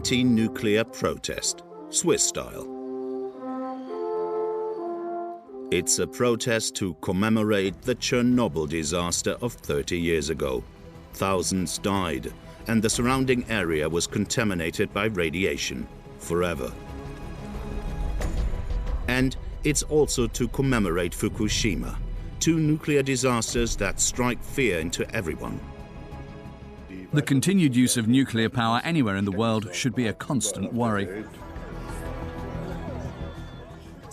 anti-nuclear protest, Swiss style. It's a protest to commemorate the Chernobyl disaster of 30 years ago. Thousands died, and the surrounding area was contaminated by radiation forever. And it's also to commemorate Fukushima, two nuclear disasters that strike fear into everyone. The continued use of nuclear power anywhere in the world should be a constant worry.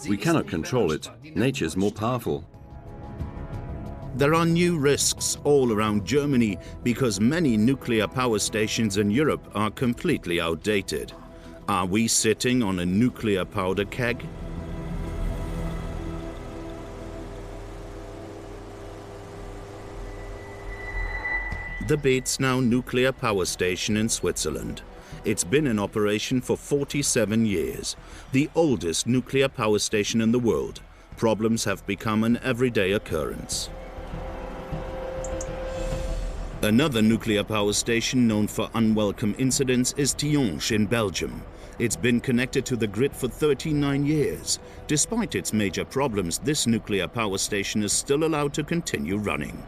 We cannot control it. Nature's more powerful. There are new risks all around Germany because many nuclear power stations in Europe are completely outdated. Are we sitting on a nuclear powder keg? The Betznau nuclear power station in Switzerland. It's been in operation for 47 years, the oldest nuclear power station in the world. Problems have become an everyday occurrence. Another nuclear power station known for unwelcome incidents is Tihange in Belgium. It's been connected to the grid for 39 years. Despite its major problems, this nuclear power station is still allowed to continue running.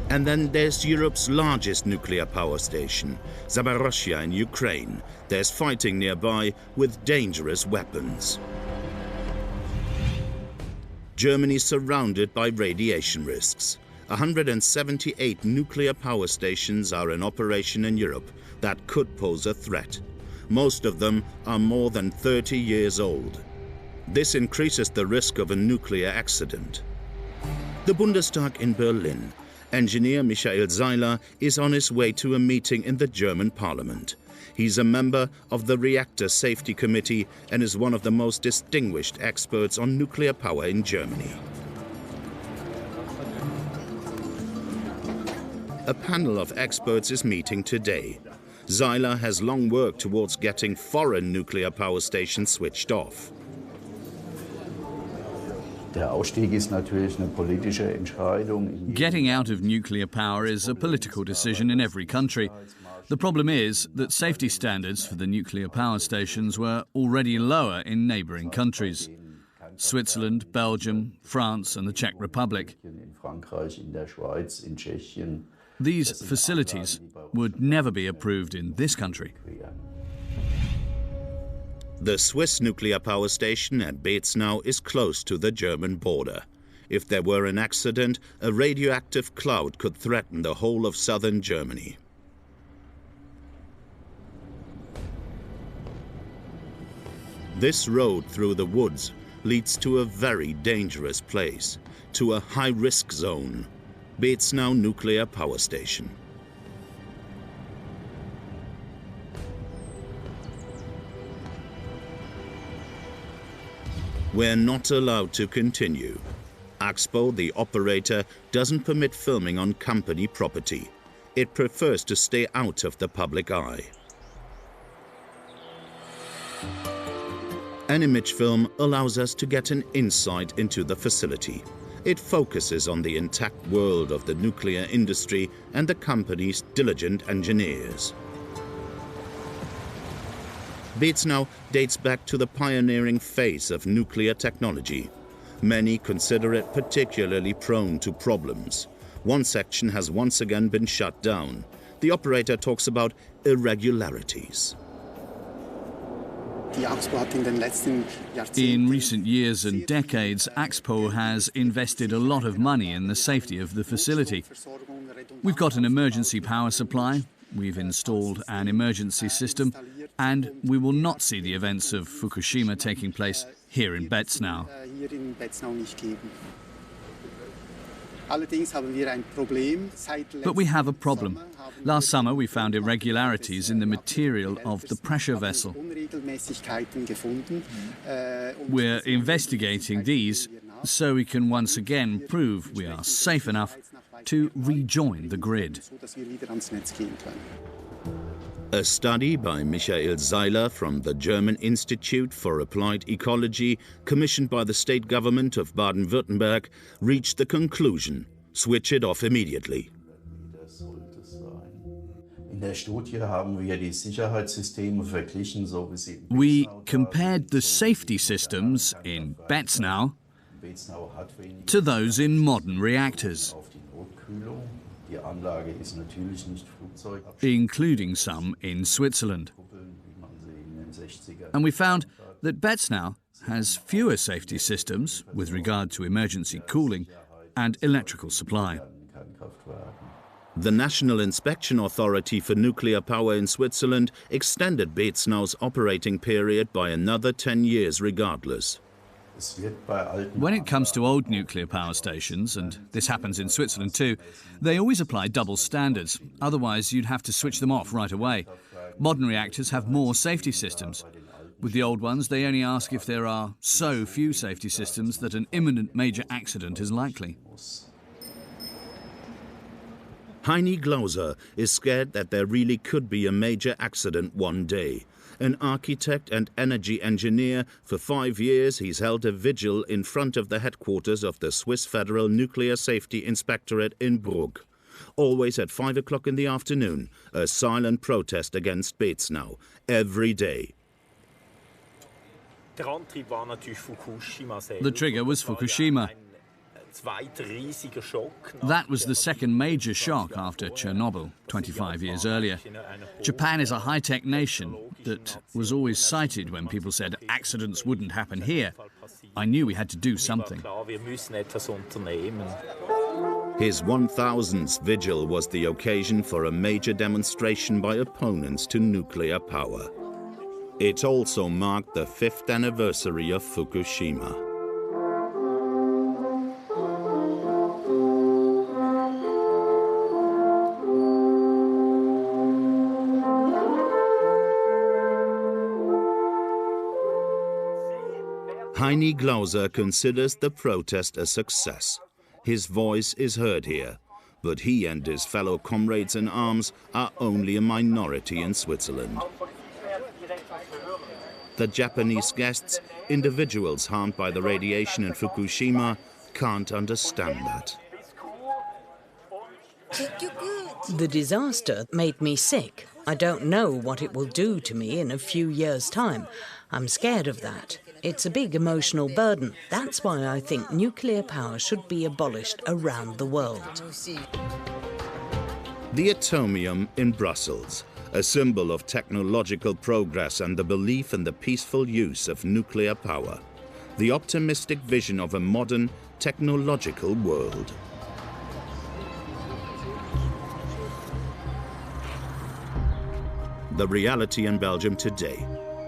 And then there's Europe's largest nuclear power station, Zaporozhye in Ukraine. There's fighting nearby with dangerous weapons. Germany is surrounded by radiation risks. 178 nuclear power stations are in operation in Europe that could pose a threat. Most of them are more than 30 years old. This increases the risk of a nuclear accident. The Bundestag in Berlin. Engineer Michael Seiler is on his way to a meeting in the German parliament. He's a member of the Reactor Safety Committee and is one of the most distinguished experts on nuclear power in Germany. A panel of experts is meeting today. Seiler has long worked towards getting foreign nuclear power stations switched off. Getting out of nuclear power is a political decision in every country. The problem is that safety standards for the nuclear power stations were already lower in neighbouring countries. Switzerland, Belgium, France and the Czech Republic. These facilities would never be approved in this country. The Swiss nuclear power station at Betznau is close to the German border. If there were an accident, a radioactive cloud could threaten the whole of southern Germany. This road through the woods leads to a very dangerous place, to a high-risk zone, Betznau nuclear power station. We're not allowed to continue. Axpo, the operator, doesn't permit filming on company property. It prefers to stay out of the public eye. An image film allows us to get an insight into the facility. It focuses on the intact world of the nuclear industry and the company's diligent engineers. Betznau dates back to the pioneering phase of nuclear technology. Many consider it particularly prone to problems. One section has once again been shut down. The operator talks about irregularities. In recent years and decades, Axpo has invested a lot of money in the safety of the facility. We've got an emergency power supply, we've installed an emergency system, and we will not see the events of Fukushima taking place here in Betznau. But we have a problem. Last summer we found irregularities in the material of the pressure vessel. We're investigating these so we can once again prove we are safe enough to rejoin the grid. A study by Michael Seiler from the German Institute for Applied Ecology, commissioned by the state government of Baden-Württemberg, reached the conclusion: switch it off immediately. We compared the safety systems in Betznau to those in modern reactors, including some in Switzerland. And we found that Betznau has fewer safety systems with regard to emergency cooling and electrical supply. The National Inspection Authority for Nuclear Power in Switzerland extended Betznau's operating period by another 10 years regardless. When it comes to old nuclear power stations, and this happens in Switzerland too, they always apply double standards. Otherwise, you'd have to switch them off right away. Modern reactors have more safety systems. With the old ones, they only ask if there are so few safety systems that an imminent major accident is likely. Heini Glauser is scared that there really could be a major accident one day. An architect and energy engineer, for 5 years he's held a vigil in front of the headquarters of the Swiss Federal Nuclear Safety Inspectorate in Brugg. Always at 5 o'clock in the afternoon, a silent protest against Betznau, every day. The trigger was Fukushima. That was the second major shock after Chernobyl, 25 years earlier. Japan is a high-tech nation that was always cited when people said accidents wouldn't happen here. I knew we had to do something. His 1000th vigil was the occasion for a major demonstration by opponents to nuclear power. It also marked the 5th anniversary of Fukushima. Heini Glauser considers the protest a success. His voice is heard here, but he and his fellow comrades in arms are only a minority in Switzerland. The Japanese guests, individuals harmed by the radiation in Fukushima, can't understand that. The disaster made me sick. I don't know what it will do to me in a few years' time. I'm scared of that. It's a big emotional burden. That's why I think nuclear power should be abolished around the world. The Atomium in Brussels, a symbol of technological progress and the belief in the peaceful use of nuclear power. The optimistic vision of a modern, technological world. The reality in Belgium today.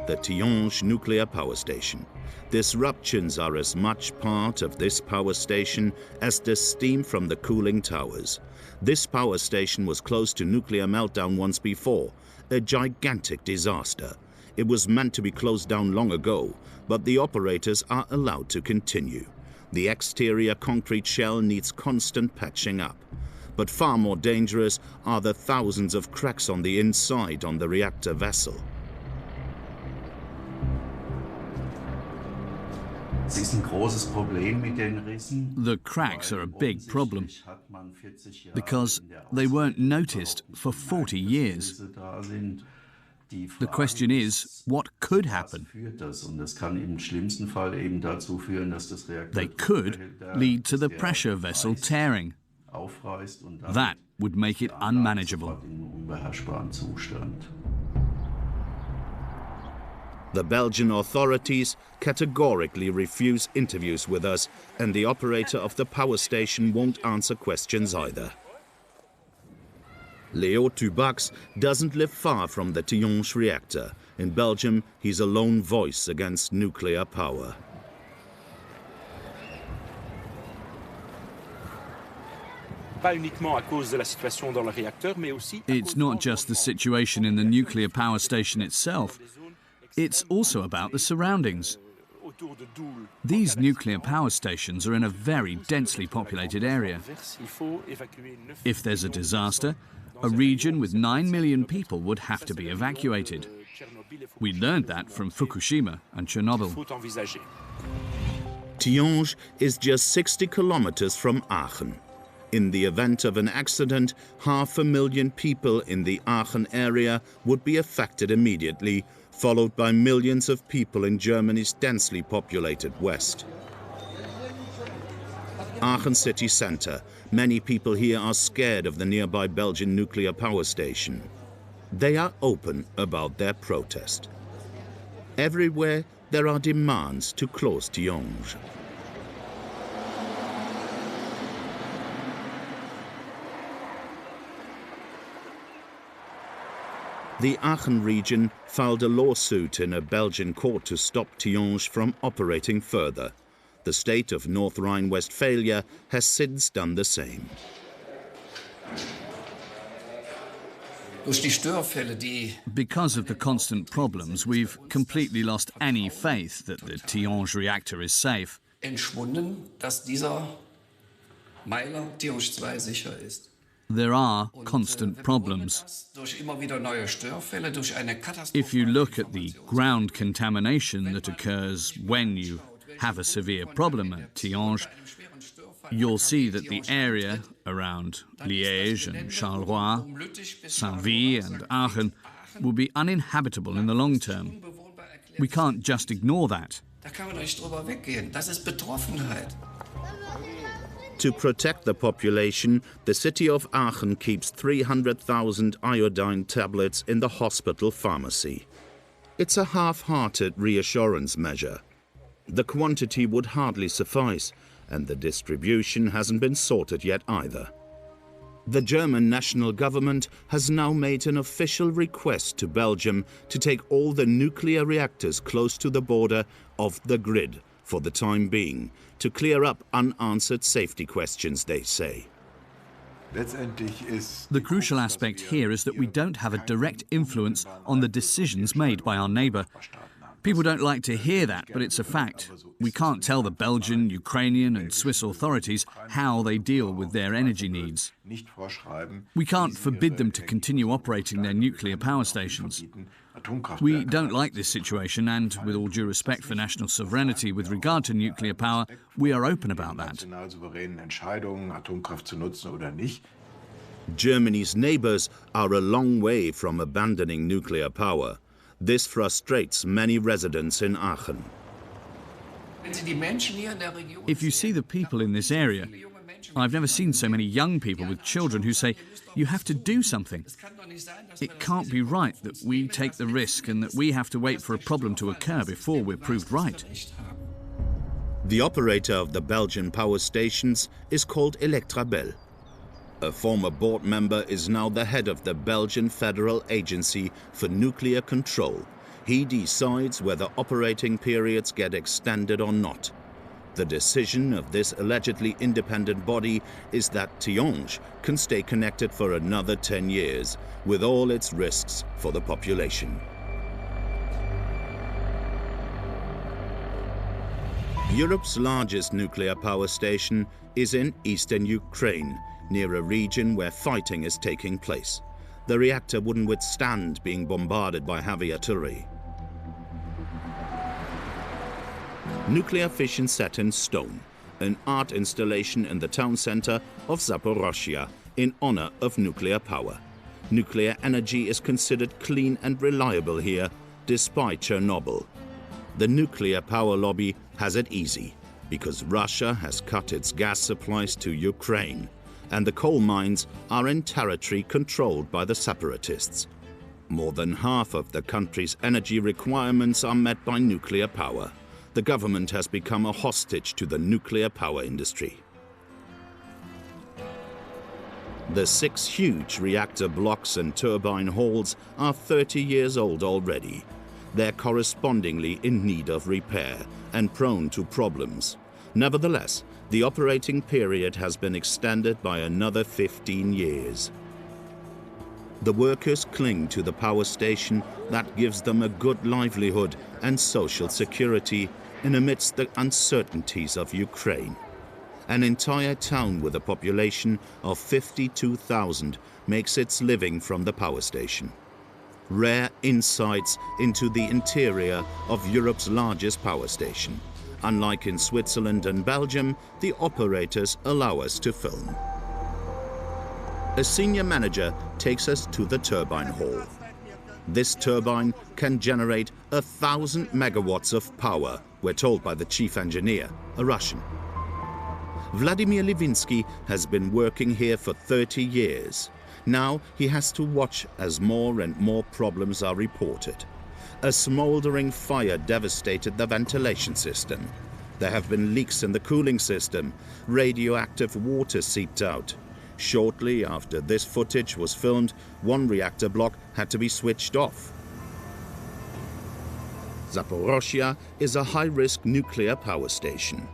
The Tihange nuclear power station. Disruptions are as much part of this power station as the steam from the cooling towers. This power station was close to nuclear meltdown once before, a gigantic disaster. It was meant to be closed down long ago, but the operators are allowed to continue. The exterior concrete shell needs constant patching up. But far more dangerous are the thousands of cracks on the inside on the reactor vessel. The cracks are a big problem because they weren't noticed for 40 years. The question is, what could happen? They could lead to the pressure vessel tearing. That would make it unmanageable. The Belgian authorities categorically refuse interviews with us, and the operator of the power station won't answer questions either. Leo Tubax doesn't live far from the Tihange reactor. In Belgium, he's a lone voice against nuclear power. It's not just the situation in the nuclear power station itself. It's also about the surroundings. These nuclear power stations are in a very densely populated area. If there's a disaster, a region with 9 million people would have to be evacuated. We learned that from Fukushima and Chernobyl. Tihange is just 60 kilometers from Aachen. In the event of an accident, 500,000 people in the Aachen area would be affected immediately, followed by millions of people in Germany's densely populated west. Aachen city centre. Many people here are scared of the nearby Belgian nuclear power station. They are open about their protest. Everywhere there are demands to close Tihange. The Aachen region filed a lawsuit in a Belgian court to stop Tihange from operating further. The state of North Rhine-Westphalia has since done the same. Because of the constant problems, we've completely lost any faith that the Tihange reactor is safe. There are constant problems. If you look at the ground contamination that occurs when you have a severe problem at Tihange, you'll see that the area around Liège and Charleroi, Saint-Vit and Aachen will be uninhabitable in the long term. We can't just ignore that. To protect the population, the city of Aachen keeps 300,000 iodine tablets in the hospital pharmacy. It's a half-hearted reassurance measure. The quantity would hardly suffice, and the distribution hasn't been sorted yet either. The German national government has now made an official request to Belgium to take all the nuclear reactors close to the border off the grid for the time being, to clear up unanswered safety questions, they say. The crucial aspect here is that we don't have a direct influence on the decisions made by our neighbour. People don't like to hear that, but it's a fact. We can't tell the Belgian, Ukrainian and Swiss authorities how they deal with their energy needs. We can't forbid them to continue operating their nuclear power stations. We don't like this situation, and with all due respect for national sovereignty with regard to nuclear power, we are open about that. Germany's neighbours are a long way from abandoning nuclear power. This frustrates many residents in Aachen. If you see the people in this area, I've never seen so many young people with children who say, "You have to do something." It can't be right that we take the risk and that we have to wait for a problem to occur before we're proved right. The operator of the Belgian power stations is called Electrabel. A former board member is now the head of the Belgian Federal Agency for Nuclear Control. He decides whether operating periods get extended or not. The decision of this allegedly independent body is that Tihange can stay connected for another 10 years, with all its risks for the population. Europe's largest nuclear power station is in eastern Ukraine, near a region where fighting is taking place. The reactor wouldn't withstand being bombarded by heavy artillery. Nuclear fission set in stone, an art installation in the town center of Zaporozhye in honor of nuclear power. Nuclear energy is considered clean and reliable here, despite Chernobyl. The nuclear power lobby has it easy, because Russia has cut its gas supplies to Ukraine, and the coal mines are in territory controlled by the separatists. More than half of the country's energy requirements are met by nuclear power. The government has become a hostage to the nuclear power industry. The 6 huge reactor blocks and turbine halls are 30 years old already. They're correspondingly in need of repair and prone to problems. Nevertheless, the operating period has been extended by another 15 years. The workers cling to the power station that gives them a good livelihood and social security in amidst the uncertainties of Ukraine. An entire town with a population of 52,000 makes its living from the power station. Rare insights into the interior of Europe's largest power station. Unlike in Switzerland and Belgium, the operators allow us to film. A senior manager takes us to the turbine hall. This turbine can generate 1,000 megawatts of power, we're told by the chief engineer, a Russian. Vladimir Levinsky has been working here for 30 years. Now he has to watch as more and more problems are reported. A smoldering fire devastated the ventilation system. There have been leaks in the cooling system. Radioactive water seeped out. Shortly after this footage was filmed, one reactor block had to be switched off. Zaporozhye is a high-risk nuclear power station.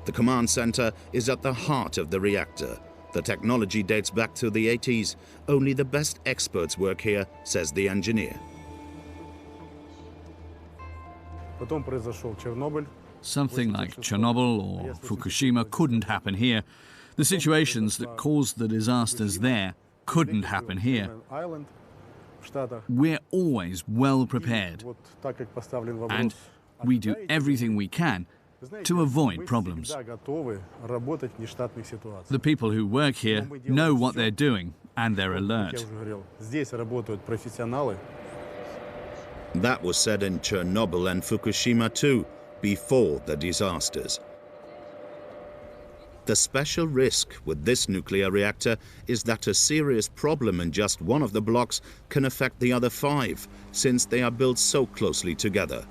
The command center is at the heart of the reactor. The technology dates back to the 80s. Only the best experts work here, says the engineer. Something like Chernobyl or Fukushima couldn't happen here. The situations that caused the disasters there couldn't happen here. We're always well prepared, and we do everything we can to avoid problems. The people who work here know what they're doing, and they're alert. That was said in Chernobyl and Fukushima too, before the disasters. The special risk with this nuclear reactor is that a serious problem in just one of the blocks can affect the other 5, since they are built so closely together.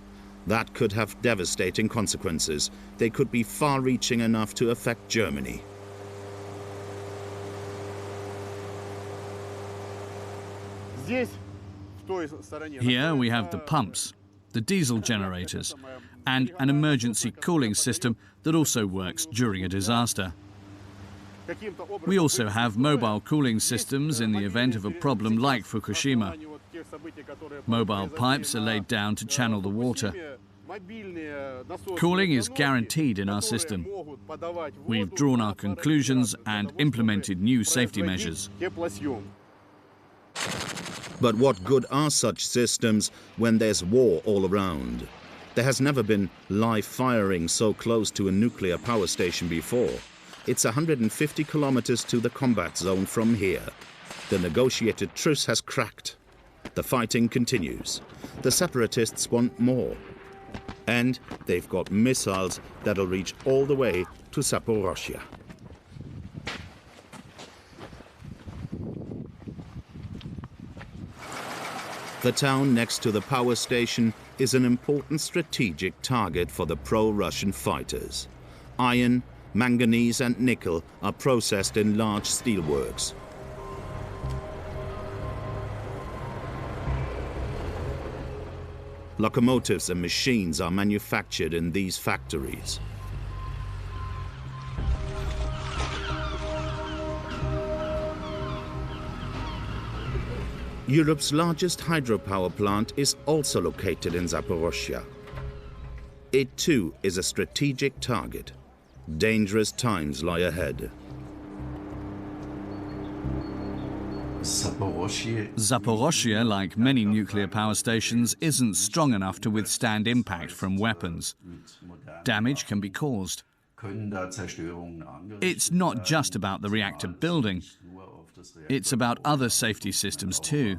That could have devastating consequences. They could be far-reaching enough to affect Germany. Here we have the pumps, the diesel generators, and an emergency cooling system that also works during a disaster. We also have mobile cooling systems in the event of a problem like Fukushima. Mobile pipes are laid down to channel the water. Cooling is guaranteed in our system. We've drawn our conclusions and implemented new safety measures. But what good are such systems when there's war all around? There has never been live firing so close to a nuclear power station before. It's 150 kilometers to the combat zone from here. The negotiated truce has cracked. The fighting continues. The separatists want more. And they've got missiles that'll reach all the way to Zaporozhye. The town next to the power station is an important strategic target for the pro-Russian fighters. Iron, manganese and nickel are processed in large steelworks. Locomotives and machines are manufactured in these factories. Europe's largest hydropower plant is also located in Zaporozhye. It too is a strategic target. Dangerous times lie ahead. Zaporozhye, like many nuclear power stations, isn't strong enough to withstand impact from weapons. Damage can be caused. It's not just about the reactor building. It's about other safety systems too.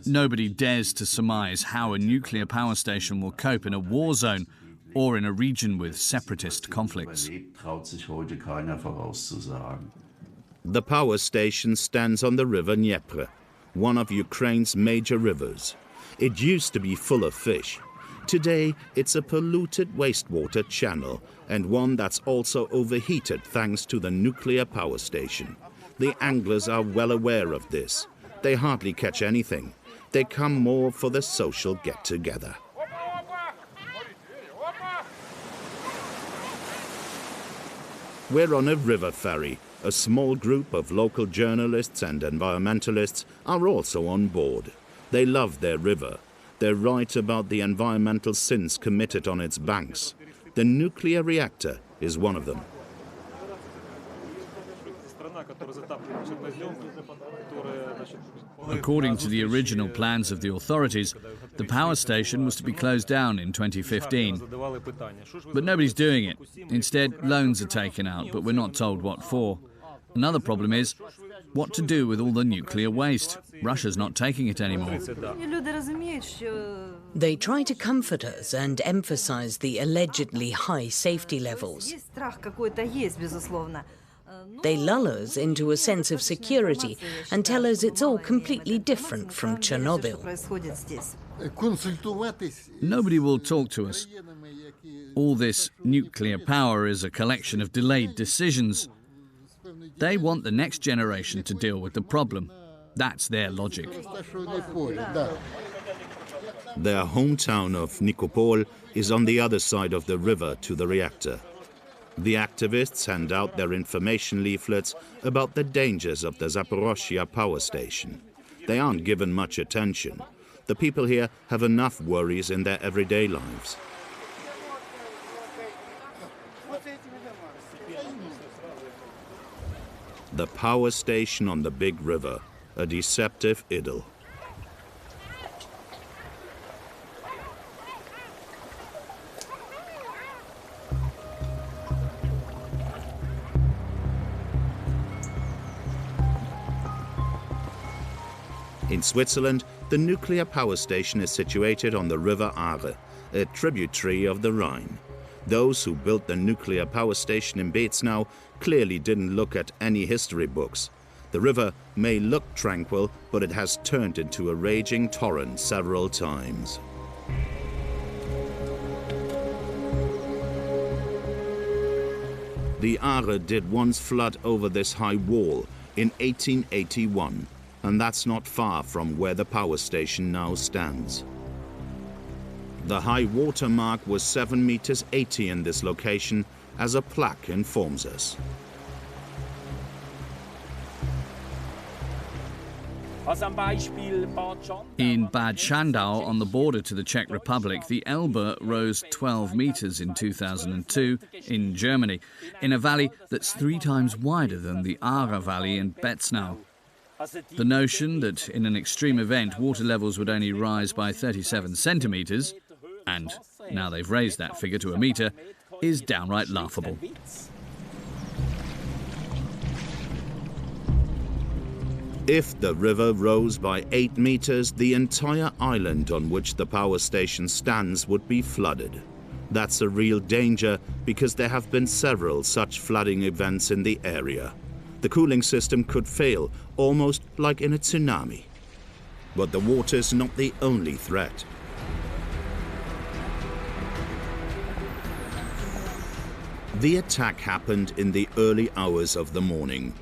Nobody dares to surmise how a nuclear power station will cope in a war zone or in a region with separatist conflicts. The power station stands on the river Dnieper, one of Ukraine's major rivers. It used to be full of fish. Today, it's a polluted wastewater channel, and one that's also overheated thanks to the nuclear power station. The anglers are well aware of this. They hardly catch anything. They come more for the social get-together. We're on a river ferry. A small group of local journalists and environmentalists are also on board. They love their river. They're right about the environmental sins committed on its banks. The nuclear reactor is one of them. According to the original plans of the authorities, the power station was to be closed down in 2015. But nobody's doing it. Instead, loans are taken out, but we're not told what for. Another problem is what to do with all the nuclear waste. Russia's not taking it anymore. They try to comfort us and emphasize the allegedly high safety levels. They lull us into a sense of security and tell us it's all completely different from Chernobyl. Nobody will talk to us. All this nuclear power is a collection of delayed decisions. They want the next generation to deal with the problem. That's their logic. Their hometown of Nikopol is on the other side of the river to the reactor. The activists hand out their information leaflets about the dangers of the Zaporozhye power station. They aren't given much attention. The people here have enough worries in their everyday lives. The power station on the big river, a deceptive idyll. In Switzerland, the nuclear power station is situated on the river Jahre, a tributary of the Rhine. Those who built the nuclear power station in Belgien clearly didn't look at any history books. The river may look tranquil, but it has turned into a raging torrent several times. The Jahre did once flood over this high wall in 1881. And that's not far from where the power station now stands. The high water mark was 7.80 meters in this location, as a plaque informs us. In Bad Schandau, on the border to the Czech Republic, the Elbe rose 12 meters in 2002 in Germany, in a valley that's 3 times wider than the Aare Valley in Betznau. The notion that in an extreme event water levels would only rise by 37 centimetres, and now they've raised that figure to a metre, is downright laughable. If the river rose by 8 meters, the entire island on which the power station stands would be flooded. That's a real danger because there have been several such flooding events in the area. The cooling system could fail, almost like in a tsunami. But the water's not the only threat. The attack happened in the early hours of the morning.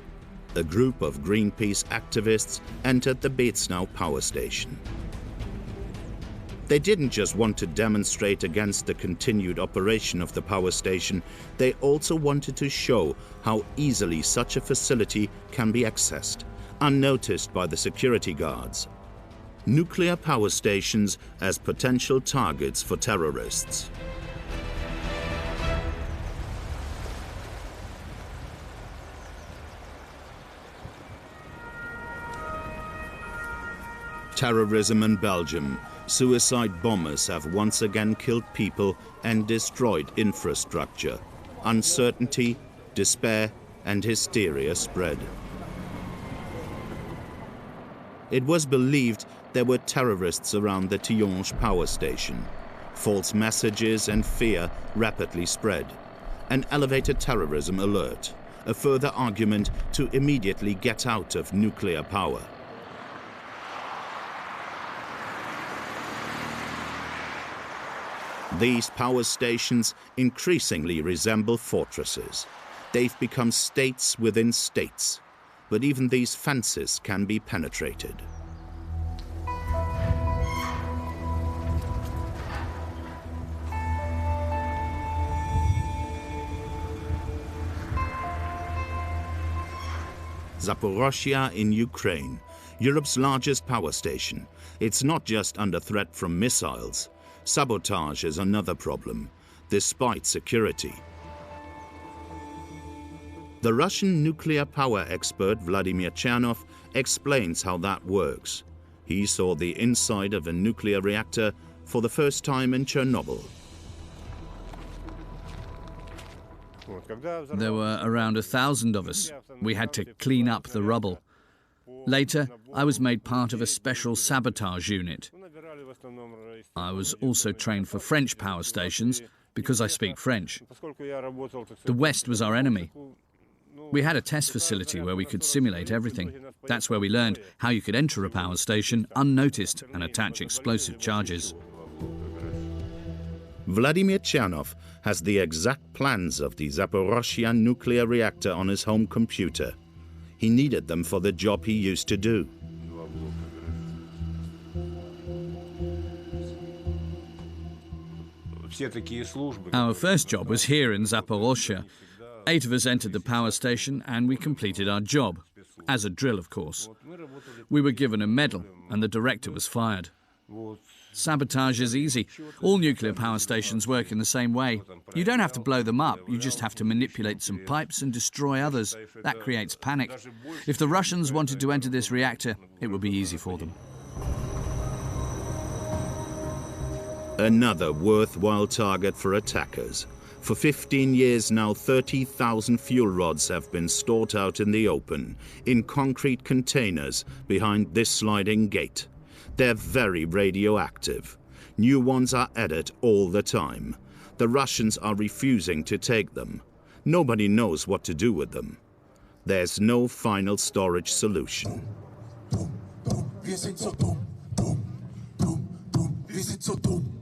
A group of Greenpeace activists entered the Betznau power station. They didn't just want to demonstrate against the continued operation of the power station, they also wanted to show how easily such a facility can be accessed, unnoticed by the security guards. Nuclear power stations as potential targets for terrorists. Terrorism in Belgium. Suicide bombers have once again killed people and destroyed infrastructure. Uncertainty, despair, and hysteria spread. It was believed there were terrorists around the Tihange power station. False messages and fear rapidly spread. An elevated terrorism alert, a further argument to immediately get out of nuclear power. These power stations increasingly resemble fortresses. They've become states within states, but even these fences can be penetrated. Zaporozhye in Ukraine, Europe's largest power station. It's not just under threat from missiles. Sabotage is another problem, despite security. The Russian nuclear power expert Vladimir Chernobyl explains how that works. He saw the inside of a nuclear reactor for the first time in Chernobyl. There were around 1,000 of us. We had to clean up the rubble. Later, I was made part of a special sabotage unit. I was also trained for French power stations because I speak French. The West was our enemy. We had a test facility where we could simulate everything. That's where we learned how you could enter a power station unnoticed and attach explosive charges. Vladimir Chernobyl has the exact plans of the Zaporozhye nuclear reactor on his home computer. He needed them for the job he used to do. Our first job was here in Zaporozhye. 8 of us entered the power station and we completed our job, as a drill, of course. We were given a medal and the director was fired. Sabotage is easy. All nuclear power stations work in the same way. You don't have to blow them up, you just have to manipulate some pipes and destroy others. That creates panic. If the Russians wanted to enter this reactor, it would be easy for them. Another worthwhile target for attackers. For 15 years now, 30,000 fuel rods have been stored out in the open, in concrete containers behind this sliding gate. They're very radioactive. New ones are added all the time. The Russians are refusing to take them. Nobody knows what to do with them. There's no final storage solution. Wir sind so dumm, dumm, dumm, dumm. Wir sind so dumm.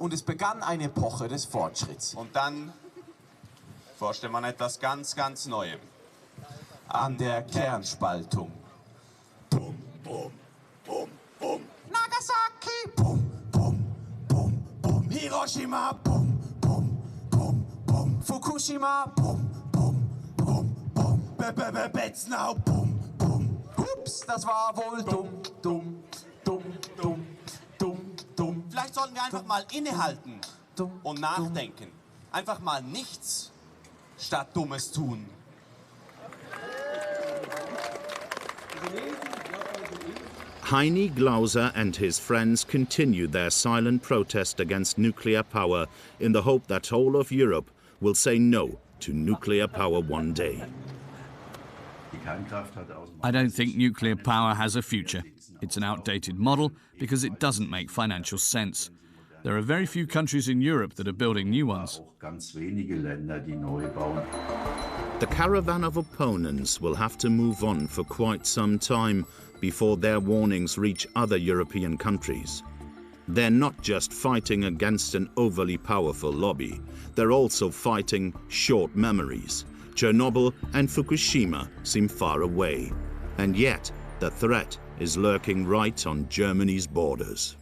Und es begann eine Epoche des Fortschritts. Und dann forschte man etwas ganz, ganz Neuem. An der Kernspaltung. Bum, bum, bum, bum. Nagasaki. Bum, bum, bum, bum. Hiroshima. Bum, bum, bum, bum. Fukushima. Bum, bum, bum, bum. Betznau. Bum, bum. Ups, das war wohl dumm, dumm, dumm, dumm. Vielleicht sollten wir einfach mal innehalten und nachdenken. Einfach mal nichts statt Dummes tun. Heini Glauser and his friends continue their silent protest against nuclear power in the hope that all of Europe will say no to nuclear power one day. I don't think nuclear power has a future. It's an outdated model because it doesn't make financial sense. There are very few countries in Europe that are building new ones. The caravan of opponents will have to move on for quite some time before their warnings reach other European countries. They're not just fighting against an overly powerful lobby, they're also fighting short memories. Chernobyl and Fukushima seem far away, and yet the threat is lurking right on Germany's borders.